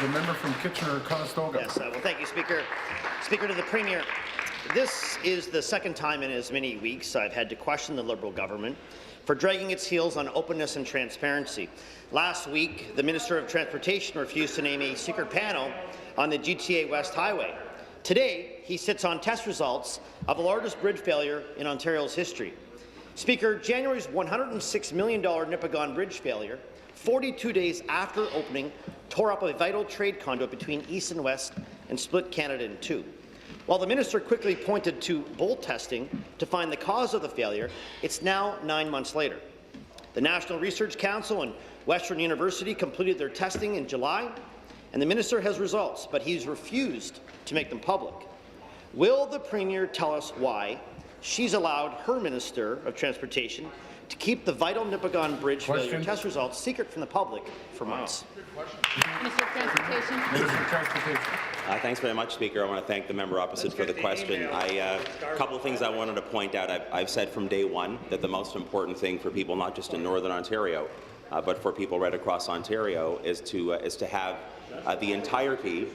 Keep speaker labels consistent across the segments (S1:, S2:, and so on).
S1: The member from Kitchener-Conestoga.
S2: Yes, well, thank you, Speaker. Speaker, to the Premier, this is the second time in as many weeks I've had to question the Liberal government for dragging its heels on openness and transparency. Last week, the Minister of Transportation refused to name a secret panel on the GTA West Highway. Today, he sits on test results of the largest bridge failure in Ontario's history. Speaker, January's $106 million Nipigon bridge failure, 42 days after opening, tore up a vital trade conduit between East and West and split Canada in two. While the minister quickly pointed to bolt testing to find the cause of the failure, it's now 9 months later. The National Research Council and Western University completed their testing in July, and the minister has results, but he's refused to make them public. Will the Premier tell us why she's allowed her Minister of Transportation to keep the vital Nipigon bridge failure test results secret from the public for months?
S3: Minister of Transportation.
S1: Minister of Transportation.
S4: Thanks very much, Speaker. I want to thank the member opposite for the question. A couple of things I wanted to point out. I've said from day one that the most important thing for people, not just in Northern Ontario, but for people right across Ontario, is to have the entirety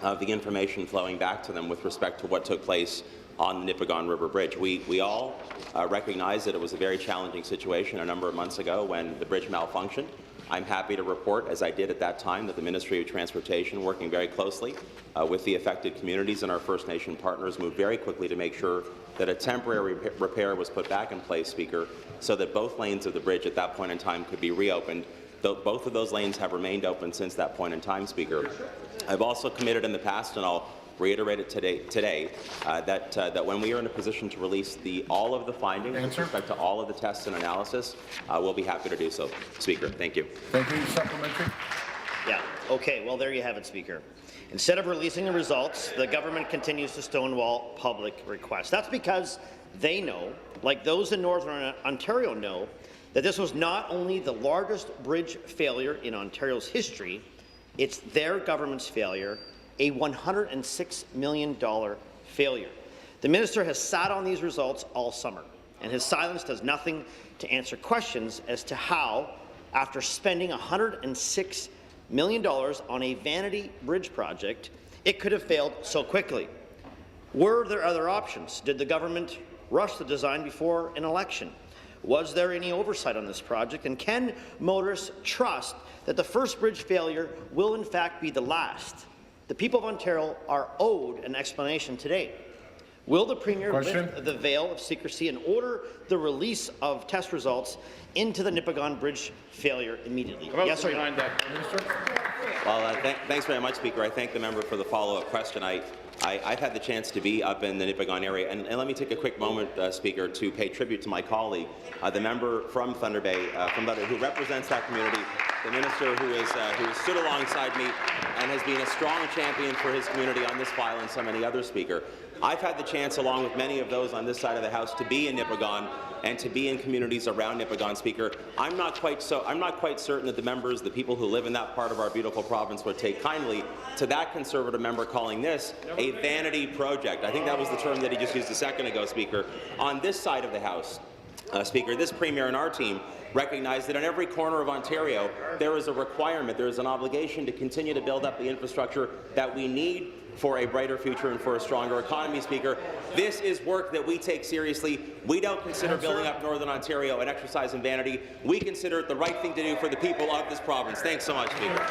S4: of the information flowing back to them with respect to what took place on the Nipigon River Bridge. We all recognize that it was a very challenging situation a number of months ago when the bridge malfunctioned. I'm happy to report, as I did at that time, that the Ministry of Transportation, working very closely with the affected communities and our First Nation partners, moved very quickly to make sure that a temporary repair was put back in place, Speaker, so that both lanes of the bridge at that point in time could be reopened. Both of those lanes have remained open since that point in time, Speaker. I've also committed in the past, and I'll reiterate it today that when we are in a position to release all of the findings with respect to all of the tests and analysis, we'll be happy to do so. Speaker, thank you.
S1: Thank you. Supplementary.
S2: Yeah. Okay. Well, there you have it, Speaker. Instead of releasing the results, the government continues to stonewall public requests. That's because they know, like those in Northern Ontario know, that this was not only the largest bridge failure in Ontario's history, it's their government's failure, a $106 million failure. The minister has sat on these results all summer, and his silence does nothing to answer questions as to how, after spending $106 million on a vanity bridge project, it could have failed so quickly. Were there other options? Did the government rush the design before an election? Was there any oversight on this project? And can motorists trust that the first bridge failure will in fact be the last? The people of Ontario are owed an explanation today. Will the Premier lift the veil of secrecy and order the release of test results into the Nipigon bridge failure immediately? Yes or no?
S4: Well, thanks very much, Speaker. I thank the member for the follow-up question. I've had the chance to be up in the Nipigon area, and let me take a quick moment, Speaker, to pay tribute to my colleague, the member from Thunder Bay, who represents that community, the minister who has stood alongside me and has been a strong champion for his community on this file and so many others, Speaker. I've had the chance, along with many of those on this side of the House, to be in Nipigon and to be in communities around Nipigon, Speaker. I'm not quite certain that the people who live in that part of our beautiful province would take kindly to that Conservative member calling this a vanity project. I think that was the term that he just used a second ago, Speaker. On this side of the House, Speaker, this Premier and our team recognize that in every corner of Ontario there is a requirement, there is an obligation to continue to build up the infrastructure that we need for a brighter future and for a stronger economy, Speaker. This is work that we take seriously. We don't consider building up Northern Ontario an exercise in vanity. We consider it the right thing to do for the people of this province. Thanks so much, Speaker.